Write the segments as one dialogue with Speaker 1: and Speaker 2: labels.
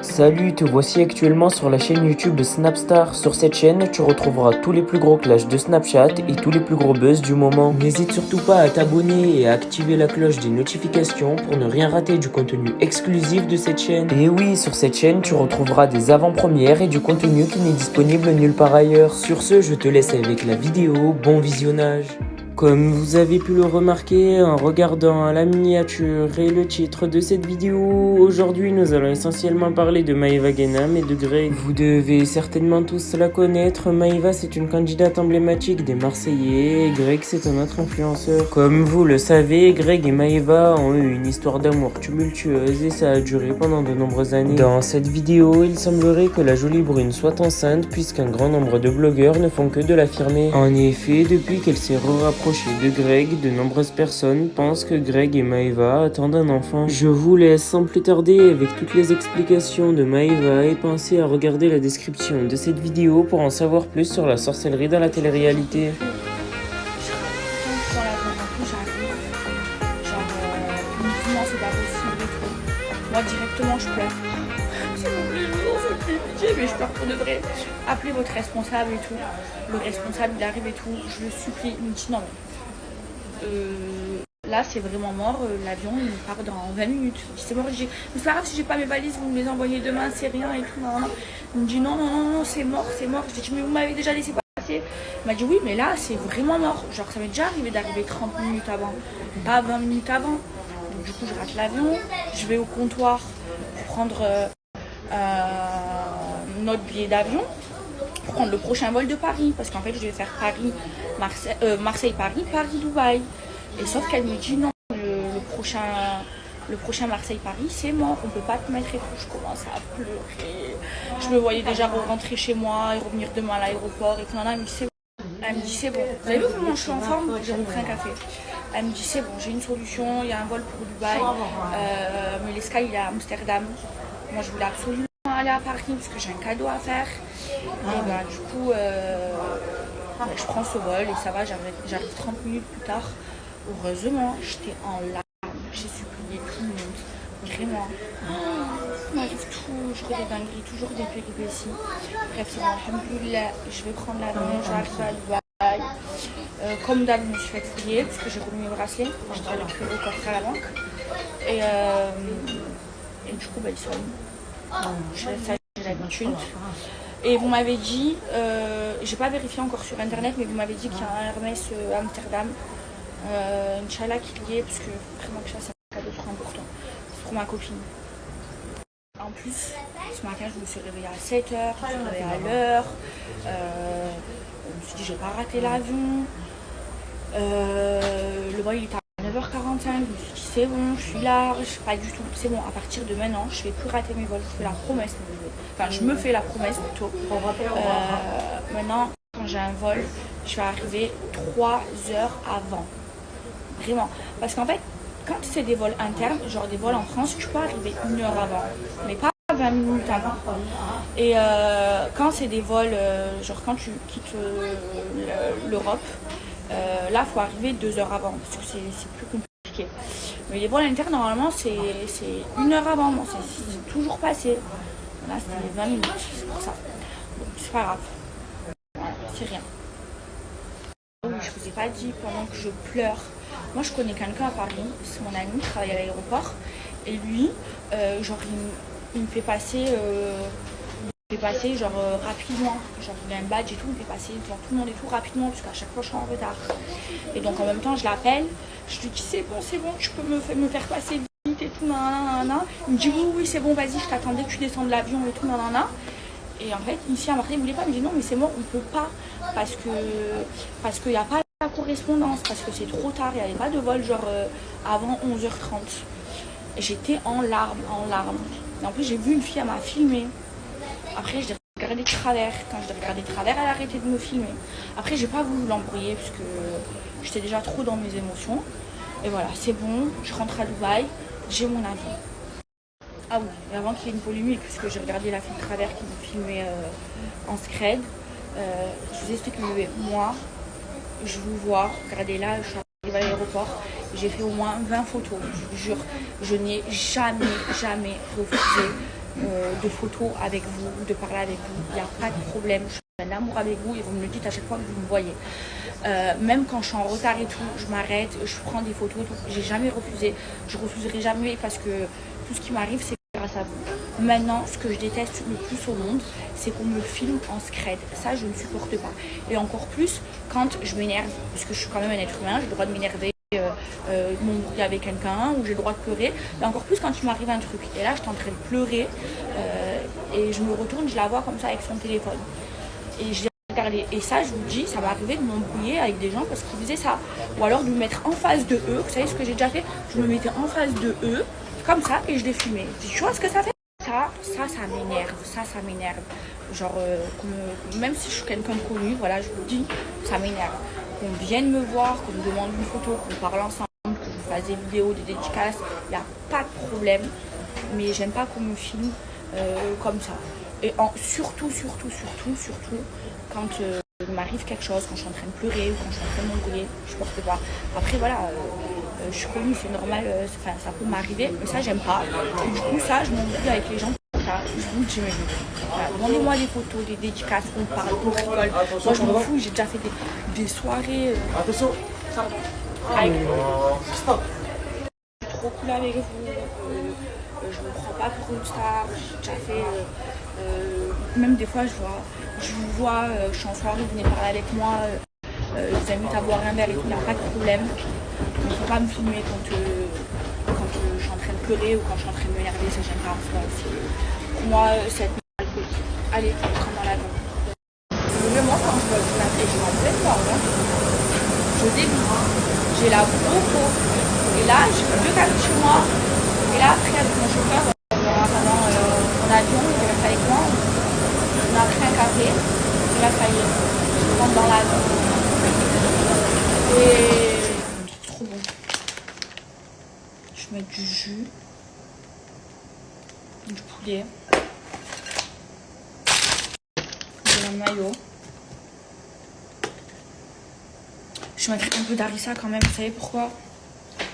Speaker 1: Salut, te voici actuellement sur la chaîne YouTube de Snapstar. Sur cette chaîne, tu retrouveras tous les plus gros clashs de Snapchat et tous les plus gros buzz du moment. N'hésite surtout pas à t'abonner et à activer la cloche des notifications pour ne rien rater du contenu exclusif de cette chaîne. Et oui, sur cette chaîne, tu retrouveras des avant-premières et du contenu qui n'est disponible nulle part ailleurs. Sur ce, je te laisse avec la vidéo. Bon visionnage. Comme vous avez pu le remarquer en regardant la miniature et le titre de cette vidéo, aujourd'hui nous allons essentiellement parler de Maeva Guénam et de Greg. Vous devez certainement tous la connaître, Maeva c'est une candidate emblématique des Marseillais et Greg c'est un autre influenceur. Comme vous le savez, Greg et Maeva ont eu une histoire d'amour tumultueuse et ça a duré pendant de nombreuses années. Dans cette vidéo, il semblerait que la jolie brune soit enceinte puisqu'un grand nombre de blogueurs ne font que de l'affirmer. En effet, depuis qu'elle s'est rapprochée de Greg, de nombreuses personnes pensent que Greg et Maeva attendent un enfant. Je vous laisse sans plus tarder avec toutes les explications de Maeva et pensez à regarder la description de cette vidéo pour en savoir plus sur la sorcellerie dans la télé-réalité.
Speaker 2: Moi directement je pleure. S'il vous plaît, je vous en supplie, pitié, mais je pleure pour de vrai. Appelez votre responsable et tout. Le responsable il arrive et tout, je le supplie. Il me dit non mais là c'est vraiment mort, l'avion il part dans 20 minutes. Je dis c'est mort, je dis mais c'est pas grave si j'ai pas mes valises, vous me les envoyez demain, c'est rien et tout. Non. Il me dit non, c'est mort, c'est mort. Je dis mais vous m'avez déjà laissé passer. Il m'a dit oui mais là c'est vraiment mort. Genre ça m'est déjà arrivé d'arriver 30 minutes avant, pas 20 minutes avant. Donc du coup je rate l'avion, je vais au comptoir pour prendre notre billet d'avion, pour prendre le prochain vol de Paris, parce qu'en fait je devais faire Marseille-Paris, Paris-Dubaï. Et sauf qu'elle me dit non, le prochain Marseille-Paris c'est mort, on peut pas te mettre et tout. Je commence à pleurer. Je me voyais déjà rentrer chez moi et revenir demain à l'aéroport et tout. Elle me dit c'est bon. Vous avez vu comment je suis en forme? J'ai repris un café. Elle me dit c'est bon, j'ai une solution, il y a un vol pour Dubaï, mais l'escale il est à Amsterdam. Moi je voulais absolument aller à Paris parce que j'ai un cadeau à faire. Et ben du coup je prends ce vol et ça va, j'arrive 30 minutes plus tard. Heureusement, j'étais en larmes, j'ai supplié tout le monde, vraiment. Il m'arrive toujours des dingueries, toujours des péripéties. Bref, c'est bon, alhamdoulilah, je vais prendre l'avion, j'arrive à Dubaï. Comme d'hab, je me suis fait trier parce que j'ai remis mes bracelets, j'ai dû aller au coffre à la banque. Et du coup, ils sont j'ai l'habitude. Et vous m'avez dit, j'ai pas vérifié encore sur internet, mais vous m'avez dit qu'il y a un Hermès à Amsterdam. Inch'Allah qu'il y ait, parce que vraiment que ça c'est un cadeau trop important. C'est pour ma copine. En plus, ce matin je me suis réveillée à 7h, je me suis réveillée à l'heure. Je me suis dit je vais pas rater l'avion. Le vol il était à 9h45, je me suis dit c'est bon, je suis large, pas du tout, c'est bon, à partir de maintenant je vais plus rater mes vols, je fais la promesse. Enfin je me fais la promesse plutôt. Maintenant quand j'ai un vol, je vais arriver 3 heures avant. Vraiment. Parce qu'en fait, quand c'est des vols internes, genre des vols en France, tu peux arriver 1 heure avant, mais pas 20 minutes avant. Et quand c'est des vols, genre quand tu quittes l'Europe, là, il faut arriver 2 heures avant, parce que c'est plus compliqué. Mais les vols internes, normalement, c'est 1 heure avant. Bon, c'est toujours passé. Là, c'est 20 minutes, c'est pour ça. Bon, c'est pas grave. C'est rien. Oui, je vous ai pas dit pendant que je pleure. Moi, je connais quelqu'un à Paris, c'est mon ami, il travaille à l'aéroport. Et lui, genre, il me fait passer, genre rapidement. Genre, il a un badge et tout, il me fait passer devant tout le monde et tout rapidement, parce qu'à chaque fois, je suis en retard. Et donc, en même temps, je l'appelle, je lui dis c'est bon, tu peux me faire passer vite et tout, nanana. Il me dit oui, c'est bon, vas-y, je t'attendais que tu descendes de l'avion et tout, nanana. Et en fait, ici à Marseille, il ne voulait pas. Il me dit non, mais c'est mort, on ne peut pas. Parce qu'il n'y a pas la correspondance, parce que c'est trop tard. Il n'y avait pas de vol genre avant 11h30. Et j'étais en larmes. Et en plus, j'ai vu une fille, elle m'a filmé. Après, je l'ai regardé de travers. Quand je l'ai regardé de travers, elle a arrêté de me filmer. Après, j'ai pas voulu l'embrouiller parce que j'étais déjà trop dans mes émotions. Et voilà, c'est bon, je rentre à Dubaï, j'ai mon avion. Ah oui, et avant qu'il y ait une polémique, puisque j'ai regardé la fille de travers qui me filmait en scred, je vous explique que moi, je vous vois, regardez là, je suis arrivée à l'aéroport, j'ai fait au moins 20 photos, je vous jure, je n'ai jamais refusé de photos avec vous, de parler avec vous. Il n'y a pas de problème. Je suis en amour avec vous et vous me le dites à chaque fois que vous me voyez. Même quand je suis en retard et tout, je m'arrête, je prends des photos. J'ai jamais refusé. Je refuserai jamais parce que tout ce qui m'arrive, c'est grâce à vous. Maintenant, ce que je déteste le plus au monde, c'est qu'on me filme en scred. Ça, je ne supporte pas. Et encore plus quand je m'énerve, parce que je suis quand même un être humain, j'ai le droit de m'énerver. M'embrouiller avec quelqu'un ou j'ai le droit de pleurer, et encore plus quand il m'arrive un truc. Et là, j'étais en train de pleurer et je me retourne, je la vois comme ça avec son téléphone. Et je l'ai regardé. Et ça, je vous dis, ça m'est arrivé de m'embrouiller avec des gens parce qu'ils faisaient ça. Ou alors de me mettre en face de eux. Vous savez ce que j'ai déjà fait? Je me mettais en face de eux, comme ça, et je les filmais. Je dis, tu vois ce que ça fait? Ça m'énerve. Ça m'énerve. Genre, même si je suis quelqu'un de connu, voilà, je vous dis, ça m'énerve. Qu'on vienne me voir, qu'on me demande une photo, qu'on parle ensemble, que je fasse des vidéos, des dédicaces, il n'y a pas de problème. Mais j'aime pas qu'on me filme comme ça. Et surtout, quand il m'arrive quelque chose, quand je suis en train de pleurer ou quand je suis en train de m'embrouiller, je porte pas. Après, voilà, je suis connue, c'est normal, ça peut m'arriver, mais ça, j'aime pas. Et du coup, ça, je m'embrouille avec les gens. Je vous dis, voilà, demandez-moi des photos, des dédicaces, on parle, on rigole. Moi, je m'en fous, j'ai déjà fait des soirées.
Speaker 3: Attention,
Speaker 2: Avec vous.
Speaker 3: stop.
Speaker 2: Je suis trop cool avec vous. Je me prends pas pour une star. J'ai déjà fait. Même des fois, je vous vois, je suis en soirée, vous venez parler avec moi. Je vous invite à boire un verre et tout, il n'y a pas de problème. Mais il ne faut pas me filmer quand je suis en train de pleurer ou quand je suis en train de m'énerver, ça j'aime pas. Moi, cette alcoolique. Allez, on rentre dans la main. Moi, quand je vois une et je suis en pleine forme, hein, je débute. J'ai la peau. Et là, j'ai 2 cafés chez moi. Et là, après, avec mon chauffeur, en avion, il reste avec moi. On a pris un café. Et là, ça y est, je rentre dans l'avion. Et c'est trop bon. Je mets du jus, du poulet, de la mayo. Je mettrai un peu d'harissa quand même, vous savez pourquoi?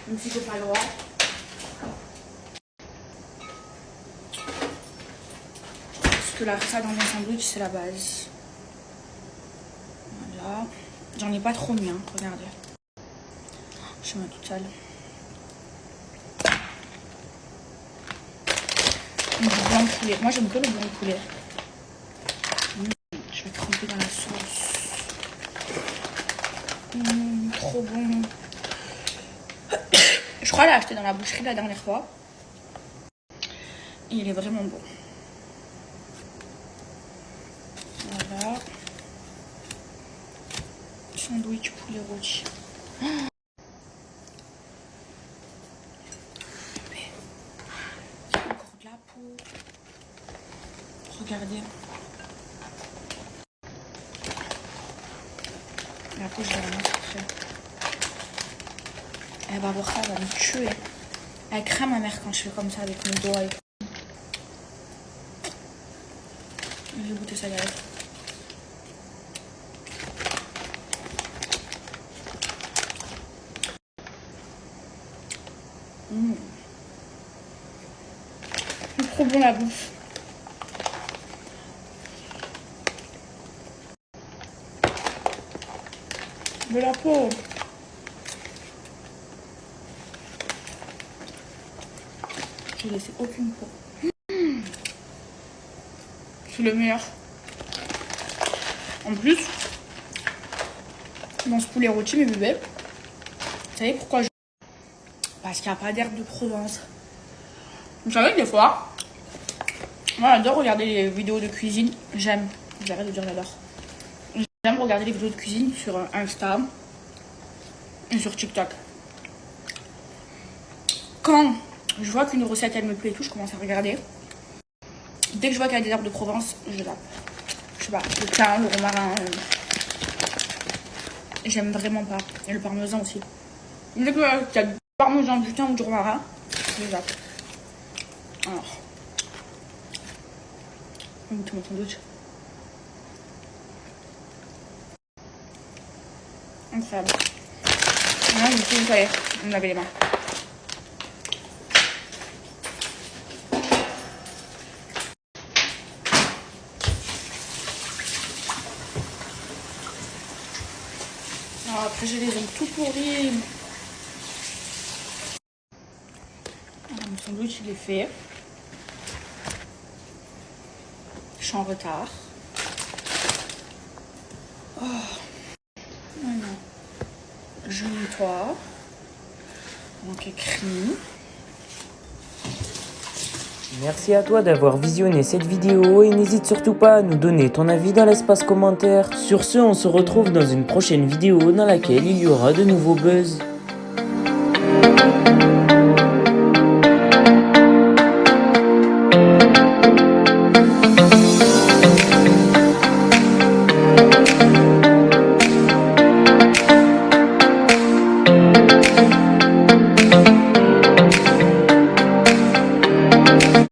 Speaker 2: Même si j'ai pas le droit. Parce que l'harissa dans un sandwich, c'est la base. Voilà. J'en ai pas trop mis, hein, regardez. Je mets toute seule. Du blanc de poulet. Moi, j'aime que le blanc de poulet. Je vais tremper dans la sauce. Trop bon. Je crois l'avoir acheté dans la boucherie la dernière fois. Il est vraiment bon. Voilà. Sandwich poulet rôti. Encore de la peau. Regardez. La peau, je vais la mettre après. Elle va voir ça, elle va me tuer. Elle craint ma mère quand je fais comme ça avec mon doigt et tout. Je vais goûter sa galette. C'est trop bon la bouffe. De la peau. J'ai laissé aucune peau. C'est le meilleur. En plus, dans ce poulet rôti, mes bébés, vous savez pourquoi je... Parce qu'il n'y a pas d'herbe de Provence. Vous savez que des fois, moi j'adore regarder les vidéos de cuisine. J'aime, j'arrête de dire j'adore. J'aime regarder les vidéos de cuisine sur Insta et sur TikTok. Quand je vois qu'une recette elle me plaît et tout, je commence à regarder. Dès que je vois qu'il y a des herbes de Provence, je zappe. Je sais pas, le thym, le romarin. J'aime vraiment pas. Et le parmesan aussi. Dès qu'il y a du parmesan, du thym ou du romarin, je zappe. Alors. On va goûter mon sandwich. Incroyable. Là, du coup, ça y est, on avait les mains. Après, j'ai les ongles tout pourris. Voilà, mon sandwich, il est fait. Je suis en retard. Oh. Voilà. Je nettoie. Donc, écrit.
Speaker 1: Merci à toi d'avoir visionné cette vidéo et n'hésite surtout pas à nous donner ton avis dans l'espace commentaire. Sur ce, on se retrouve dans une prochaine vidéo dans laquelle il y aura de nouveaux buzz.